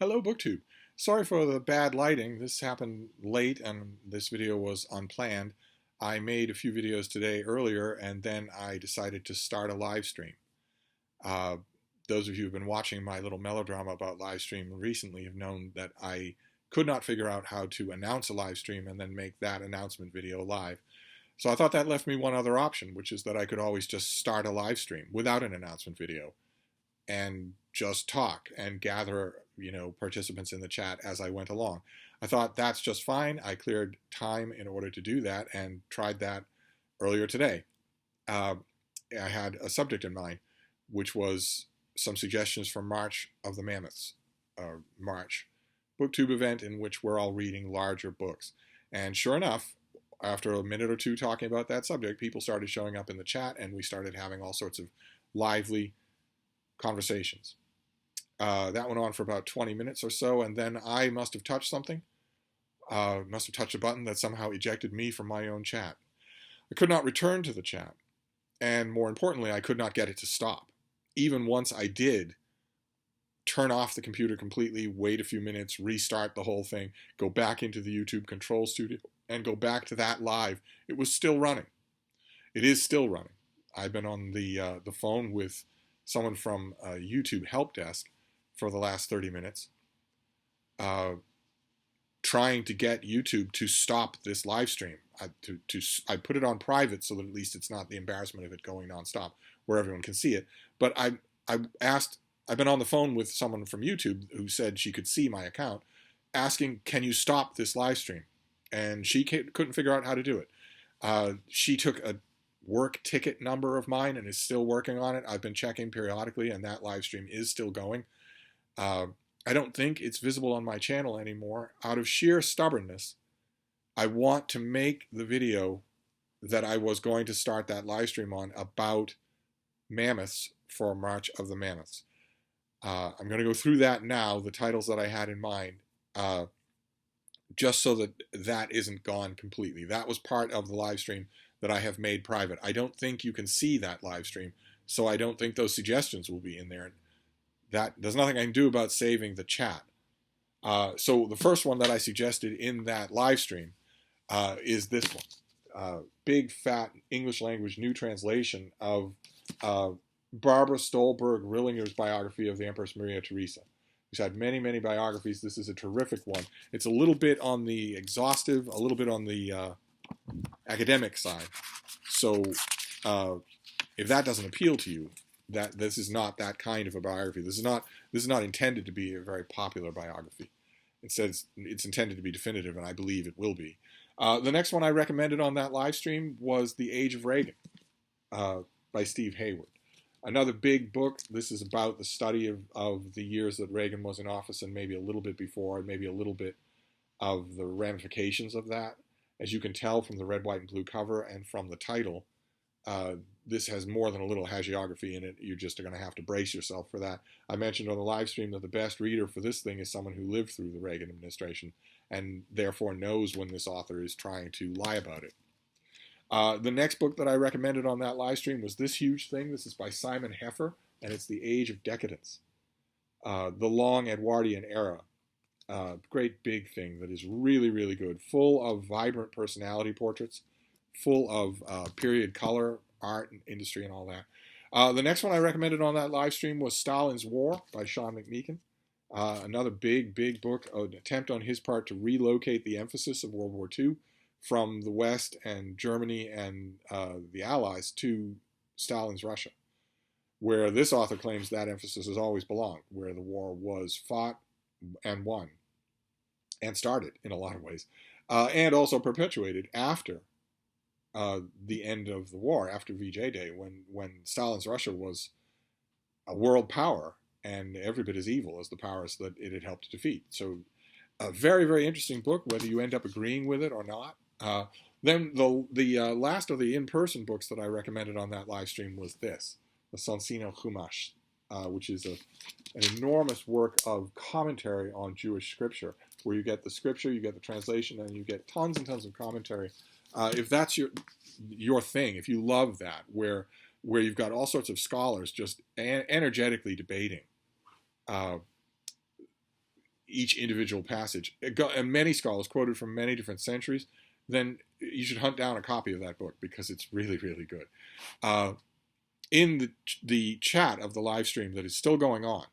Hello, BookTube. Sorry for the bad lighting. This happened late and this video was unplanned. I made a few videos today earlier and then I decided to start a live stream. Uh, those of you who've been watching my little melodrama about live stream recently have known that I could not figure out how to announce a live stream and then make that announcement video live. So I thought that left me one other option, which is that I could always just start a live stream without an announcement video and just talk and gather, participants in the chat as I went along. I thought that's just fine. I cleared time in order to do that and tried that earlier today. I had a subject in mind, which was some suggestions for March of the Mammoths, March BookTube event in which we're all reading larger books. And sure enough, after a minute or two talking about that subject, people started showing up in the chat and we started having all sorts of lively conversations. That went on for about 20 minutes or so, and then I must have touched something, must have touched a button that somehow ejected me from my own chat. I could not return to the chat, and more importantly, I could not get it to stop. Even once I did turn off the computer completely, wait a few minutes, restart the whole thing, go back into the YouTube control studio, and go back to that live, it was still running. It is still running. I've been on the phone with someone from YouTube help desk for the last 30 minutes, trying to get YouTube to stop this live stream. I put it on private so that at least it's not the embarrassment of it going nonstop where everyone can see it. But I've been on the phone with someone from YouTube who said she could see my account, asking, can you stop this live stream? And she couldn't figure out how to do it. She took a work ticket number of mine and is still working on it. I've been checking periodically and that live stream is still going. I don't think it's visible on my channel anymore. Out of sheer stubbornness, I want to make the video that I was going to start that live stream on about Mammoths for March of the Mammoths. I'm going to go through that now, the titles that I had in mind, just so that that isn't gone completely. That was part of the live stream that I have made private. I don't think you can see that live stream, so I don't think those suggestions will be in there. There's nothing I can do about saving the chat. So the first one that I suggested in that live stream is this one. Big, fat English language new translation of Barbara Stolberg-Rillinger's biography of the Empress Maria Theresa. She's had many, many biographies. This is a terrific one. It's a little bit on the exhaustive, a little bit on the academic side. So if that doesn't appeal to you, that this is not that kind of a biography. This is not intended to be a very popular biography. Instead, it's intended to be definitive, and I believe it will be. The next one I recommended on that live stream was The Age of Reagan by Steve Hayward. Another big book. This is about the study of the years that Reagan was in office and maybe a little bit before, and maybe a little bit of the ramifications of that. As you can tell from the red, white, and blue cover and from the title, this has more than a little hagiography in it. You're just going to have to brace yourself for that. I mentioned on the live stream that the best reader for this thing is someone who lived through the Reagan administration and therefore knows when this author is trying to lie about it. The next book that I recommended on that live stream was this huge thing. This is by Simon Heffer, and it's The Age of Decadence, the long Edwardian era. Great big thing that is really, really good, full of vibrant personality portraits, full of period color, art, and industry, and all that. The next one I recommended on that live stream was Stalin's War by Sean Mcneeken. Another big, big book, an attempt on his part to relocate the emphasis of World War II from the West and Germany and the Allies to Stalin's Russia, where this author claims that emphasis has always belonged, where the war was fought and won and started in a lot of ways, and also perpetuated after the end of the war, after VJ Day, when Stalin's Russia was a world power and every bit as evil as the powers that it had helped to defeat. So a very, very interesting book, whether you end up agreeing with it or not. Then the last of the in-person books that I recommended on that live stream was this, the Son of Kumash, which is an enormous work of commentary on Jewish scripture, where you get the scripture, you get the translation, and you get tons and tons of commentary. If that's your thing, if you love that, where you've got all sorts of scholars just energetically debating each individual passage, and many scholars quoted from many different centuries, then you should hunt down a copy of that book because it's really, really good. In the chat of the live stream that is still going on,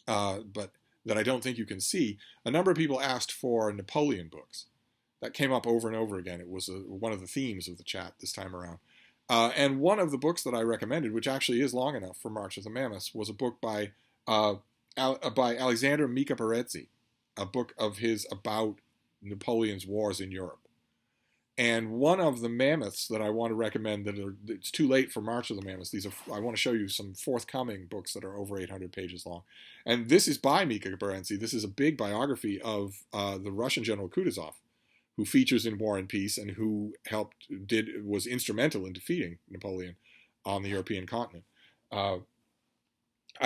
but that I don't think you can see, a number of people asked for Napoleon books. That came up over and over again. It was one of the themes of the chat this time around. And one of the books that I recommended, which actually is long enough for March of the Mammoths, was a book by Alexander Mcneeken, a book of his about Napoleon's wars in Europe. And one of the Mammoths that I want to recommend, it's too late for March of the Mammoths. I want to show you some forthcoming books that are over 800 pages long. And this is by Mcneeken. This is a big biography of the Russian General Kutuzov, who features in War and Peace and who was instrumental in defeating Napoleon on the European continent. I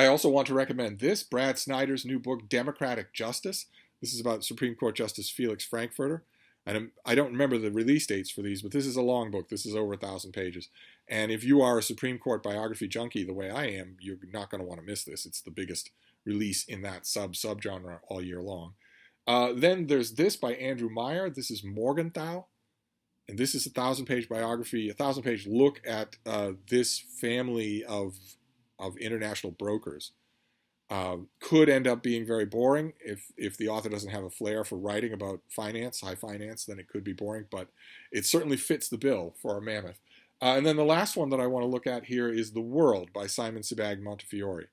also want to recommend Brad Snyder's new book, Democratic Justice. This is about Supreme Court Justice Felix Frankfurter. And I don't remember the release dates for these, but this is a long book. This is over 1,000 pages. And if you are a Supreme Court biography junkie the way I am, you're not going to want to miss this. It's the biggest release in that subgenre all year long. Then there's this by Andrew Meyer. This is Morgenthau. And this is a 1,000-page biography, a 1,000-page look at this family of international brokers. Could end up being very boring if the author doesn't have a flair for writing about finance, high finance, then it could be boring, but it certainly fits the bill for a mammoth. And then the last one that I want to look at here is The World by Simon Sebag Montefiore,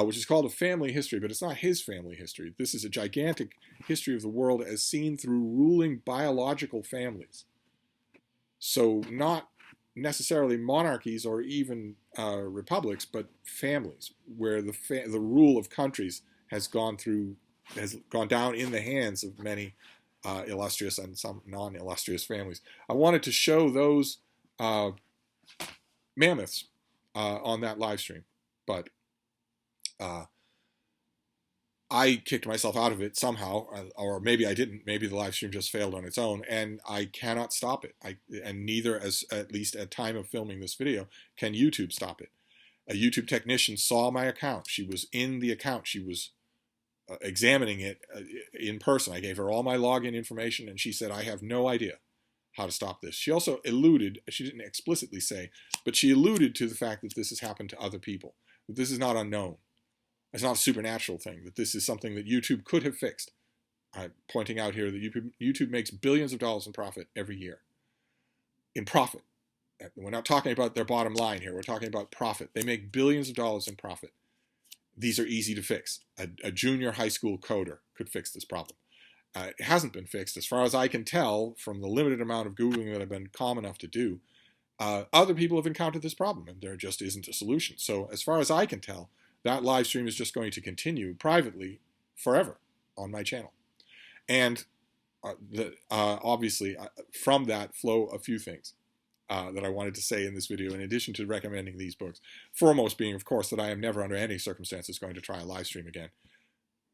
which is called A Family History, but it's not his family history. This is a gigantic history of the world as seen through ruling biological families. So not necessarily monarchies or even republics, but families, where the rule of countries has gone down in the hands of many illustrious and some non-illustrious families. I wanted to show those mammoths on that live stream, but I kicked myself out of it somehow, or maybe I didn't. Maybe the live stream just failed on its own, and I cannot stop it. And neither, at least at time of filming this video, can YouTube stop it. A YouTube technician saw my account. She was in the account. She was examining it in person. I gave her all my login information, and she said, I have no idea how to stop this. She also alluded, she didn't explicitly say, but she alluded to the fact that this has happened to other people, that this is not unknown. It's not a supernatural thing, that this is something that YouTube could have fixed. I'm pointing out here that YouTube makes billions of dollars in profit every year. In profit. We're not talking about their bottom line here. We're talking about profit. They make billions of dollars in profit. These are easy to fix. A junior high school coder could fix this problem. It hasn't been fixed. As far as I can tell, from the limited amount of Googling that I've been calm enough to do, other people have encountered this problem, and there just isn't a solution. So as far as I can tell, that live stream is just going to continue privately forever on my channel. And obviously, from that flow a few things that I wanted to say in this video, in addition to recommending these books. Foremost being, of course, that I am never under any circumstances going to try a live stream again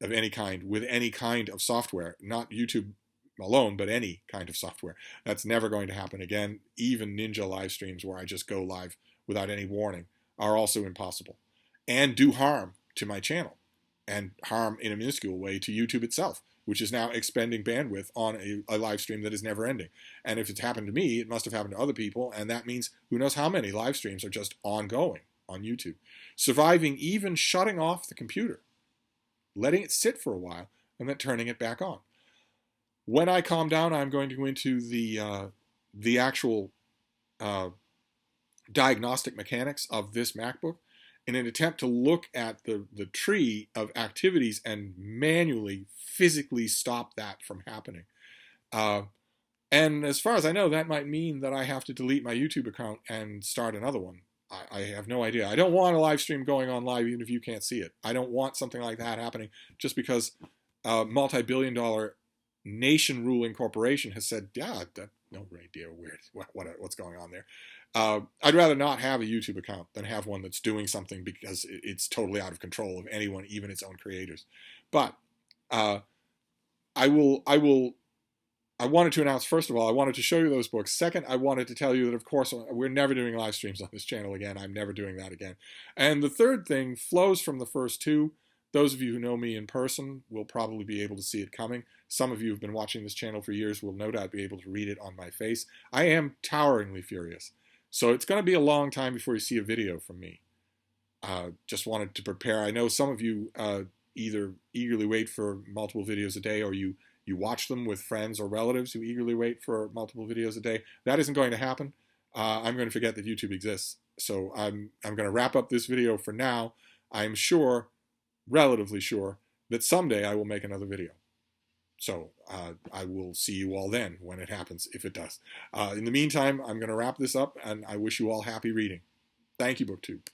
of any kind, with any kind of software, not YouTube alone, but any kind of software. That's never going to happen again. Even Ninja live streams where I just go live without any warning are also impossible, and do harm to my channel, and harm in a minuscule way to YouTube itself, which is now expending bandwidth on a live stream that is never ending. And if it's happened to me, it must have happened to other people, and that means who knows how many live streams are just ongoing on YouTube. Surviving even shutting off the computer, letting it sit for a while, and then turning it back on. When I calm down, I'm going to go into the actual diagnostic mechanics of this MacBook in an attempt to look at the tree of activities and manually, physically stop that from happening. And as far as I know, that might mean that I have to delete my YouTube account and start another one. I have no idea. I don't want a live stream going on live even if you can't see it. I don't want something like that happening just because a multi-billion-dollar nation-ruling corporation has said, yeah, no idea what's going on there. I'd rather not have a YouTube account than have one that's doing something because it's totally out of control of anyone, even its own creators. But I wanted to announce, first of all, I wanted to show you those books. Second, I wanted to tell you that, of course, we're never doing live streams on this channel again. I'm never doing that again. And the third thing flows from the first two, Those of you who know me in person will probably be able to see it coming. Some of you who've been watching this channel for years will no doubt be able to read it on my face. I am toweringly furious. So it's going to be a long time before you see a video from me. Just wanted to prepare. I know some of you either eagerly wait for multiple videos a day, or you watch them with friends or relatives who eagerly wait for multiple videos a day. That isn't going to happen. I'm going to forget that YouTube exists. So I'm going to wrap up this video for now. I'm sure, relatively sure, that someday I will make another video. So I will see you all then when it happens, if it does. In the meantime, I'm going to wrap this up, and I wish you all happy reading. Thank you, BookTube.